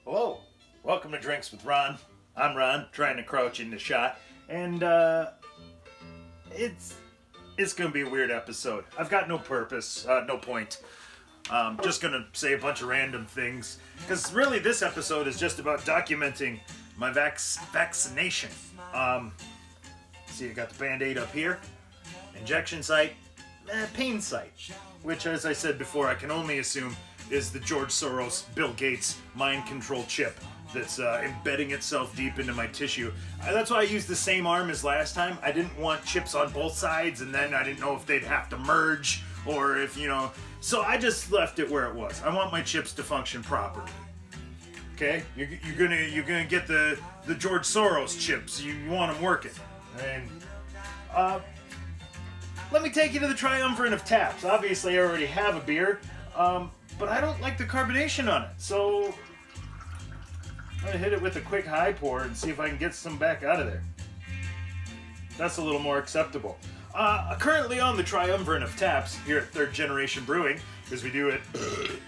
Hello, welcome to Drinks with Ron. I'm Ron, trying to crouch in the shot, and it's gonna be a weird episode. I've got no purpose, no point. Just gonna say a bunch of random things, because really this episode is just about documenting my vaccination. See, I got the Band-Aid up here, injection site, pain site, which, as I said before, I can only assume is the George Soros, Bill Gates mind control chip that's embedding itself deep into my tissue. That's why I used the same arm as last time. I didn't want chips on both sides, and then I didn't know if they'd have to merge, or if, so I just left it where it was. I want my chips to function properly. Okay? You're gonna get the George Soros chips. You want them working. And, let me take you to the triumvirate of taps. Obviously, I already have a beer, but I don't like the carbonation on it, so I'm gonna hit it with a quick high pour and see if I can get some back out of there. That's a little more acceptable. Currently on the triumvirate of taps here at Third Generation Brewing, because we do it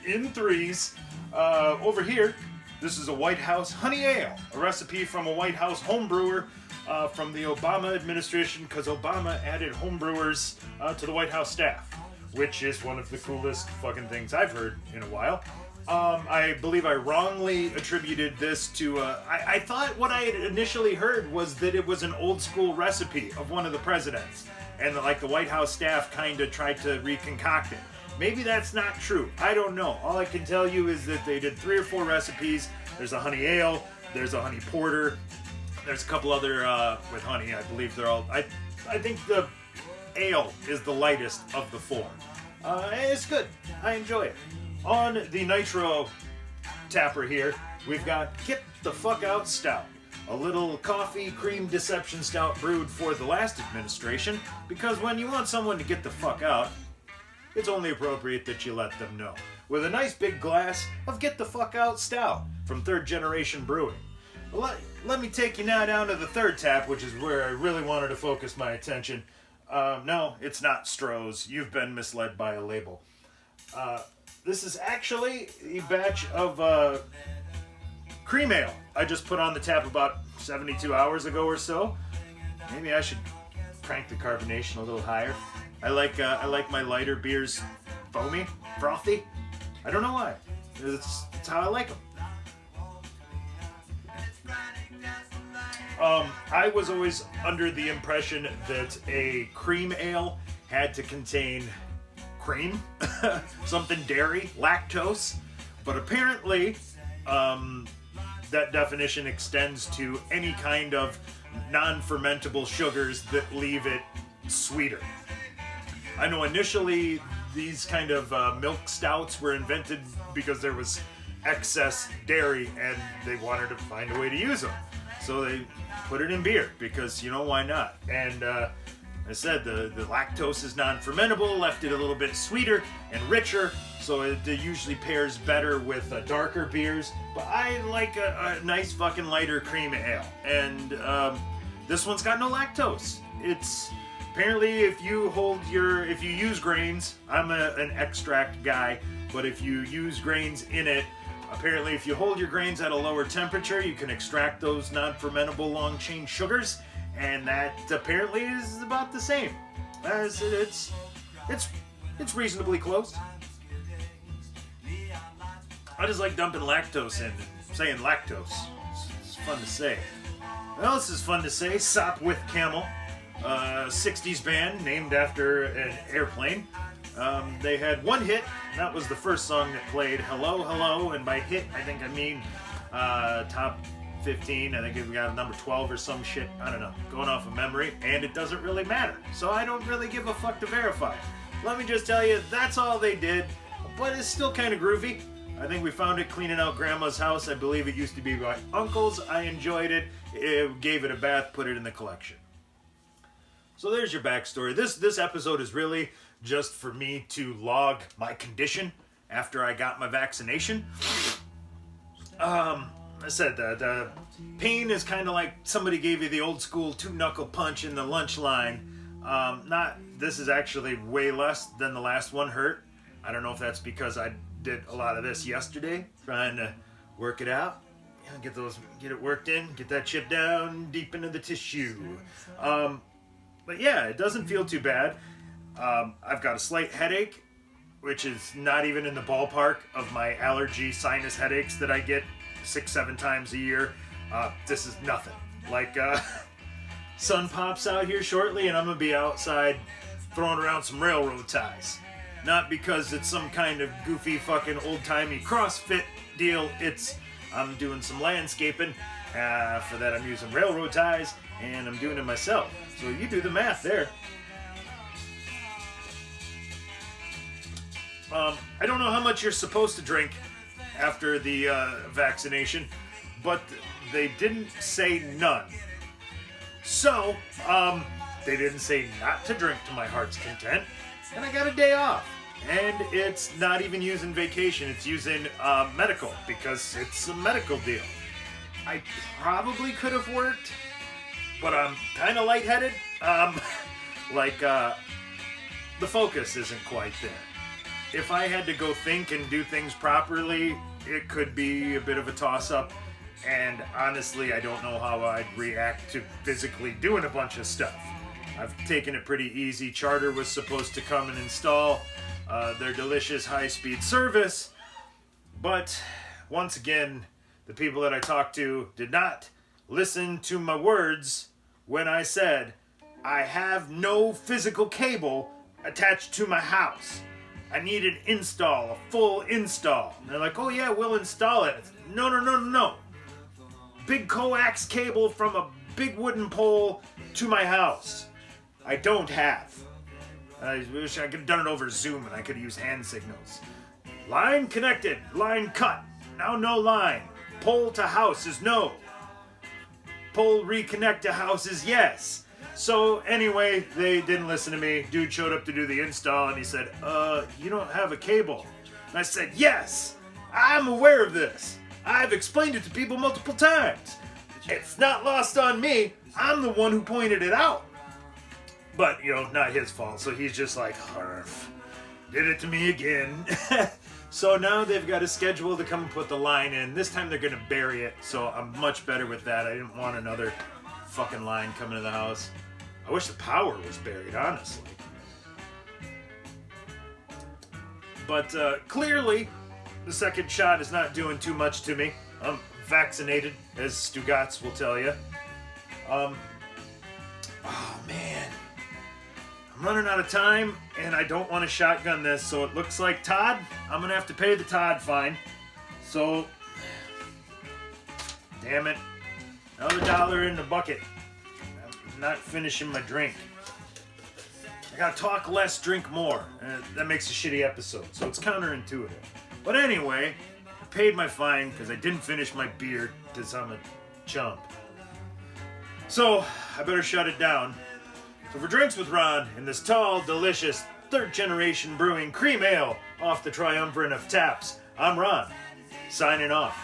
in threes. Over here, this is a White House Honey Ale, a recipe from a White House home brewer from the Obama administration, because Obama added homebrewers to the White House staff, which is one of the coolest fucking things I've heard in a while. I believe I wrongly attributed this to, I thought what I had initially heard was that it was an old school recipe of one of the presidents, and like the White House staff kind of tried to reconcoct it. Maybe that's not true. I don't know. All I can tell you is that they did 3 or 4 recipes. There's a honey ale, there's a honey porter, there's a couple other with honey. I believe they're all, I think the ale is the lightest of the 4. It's good. I enjoy it. On the Nitro tapper here, we've got Get the Fuck Out Stout, a little coffee cream deception stout brewed for the last administration, because when you want someone to get the fuck out, it's only appropriate that you let them know. With a nice big glass of Get the Fuck Out Stout from Third Generation Brewing. Let me take you now down to the third tap, which is where I really wanted to focus my attention. No, it's not Stroh's. You've been misled by a label. This is actually a batch of cream ale I just put on the tap about 72 hours ago or so. Maybe I should crank the carbonation a little higher. I like my lighter beers foamy, frothy. I don't know why. It's how I like them. I was always under the impression that a cream ale had to contain cream, something dairy, lactose, but apparently that definition extends to any kind of non-fermentable sugars that leave it sweeter. I know initially these kind of milk stouts were invented because there was excess dairy and they wanted to find a way to use them. So they put it in beer because, why not? And I said the lactose is non-fermentable, left it a little bit sweeter and richer, so it usually pairs better with darker beers. But I like a nice fucking lighter cream ale, and this one's got no lactose. It's apparently if you use grains, I'm an extract guy, but if you use grains in it, apparently if you hold your grains at a lower temperature, you can extract those non-fermentable long-chain sugars, and that apparently is about the same. It's reasonably close. I just like dumping lactose in and saying lactose. It's fun to say. What else is fun to say? Sopwith Camel, 60s band named after an airplane. They had one hit, and that was the first song that played, Hello, Hello, and by hit, I think I mean top 15, I think we got a number 12 or some shit, I don't know, going off of memory, and it doesn't really matter, so I don't really give a fuck to verify. Let me just tell you, that's all they did, but it's still kind of groovy. I think we found it cleaning out Grandma's house. I believe it used to be my uncle's. I enjoyed it, gave it a bath, put it in the collection. So there's your backstory. This episode is really just for me to log my condition after I got my vaccination. I said the pain is kind of like somebody gave you the old school 2-knuckle punch in the lunch line. This is actually way less than the last one hurt. I don't know if that's because I did a lot of this yesterday, trying to work it out. get it worked in, get that chip down deep into the tissue. But yeah, it doesn't feel too bad. I've got a slight headache, which is not even in the ballpark of my allergy sinus headaches that I get 6-7 times a year. This is nothing. Like, sun pops out here shortly, and I'm gonna be outside throwing around some railroad ties. Not because it's some kind of goofy fucking old-timey CrossFit deal. I'm doing some landscaping. For that, I'm using railroad ties, and I'm doing it myself. So you do the math there. I don't know how much you're supposed to drink after the vaccination, but they didn't say none. So, they didn't say not to drink to my heart's content, and I got a day off. And it's not even using vacation, it's using medical, because it's a medical deal. I probably could have worked, but I'm kind of lightheaded. The focus isn't quite there. If I had to go think and do things properly, it could be a bit of a toss-up. And honestly, I don't know how I'd react to physically doing a bunch of stuff. I've taken it pretty easy. Charter was supposed to come and install their delicious high-speed service. But once again, the people that I talked to did not listen to my words when I said, I have no physical cable attached to my house. I need an install, a full install. And they're like, oh yeah, we'll install it. No. Big coax cable from a big wooden pole to my house. I don't have. I wish I could have done it over Zoom and I could use hand signals. Line connected, line cut. Now no line. Pole to house is no. Pole reconnect to house is yes. So anyway, they didn't listen to me. Dude showed up to do the install and he said, you don't have a cable. And I said, yes, I'm aware of this. I've explained it to people multiple times. It's not lost on me. I'm the one who pointed it out. But, not his fault. So he's just like, Harf, did it to me again. So now they've got a schedule to come and put the line in. This time they're going to bury it. So I'm much better with that. I didn't want another fucking line coming to the house. I wish the power was buried, honestly. But clearly, the second shot is not doing too much to me. I'm vaccinated, as Stugatz will tell you. Oh man. I'm running out of time, and I don't want to shotgun this, so it looks like Todd, I'm going to have to pay the Todd fine. So, damn it. Another $1 in the bucket. I'm not finishing my drink. I gotta talk less, drink more. That makes a shitty episode, so it's counterintuitive. But anyway, I paid my fine because I didn't finish my beer because I'm a chump. So, I better shut it down. So for Drinks with Ron, in this tall, delicious, 3rd Generation Brewing Cream Ale off the triumvirate of taps, I'm Ron, signing off.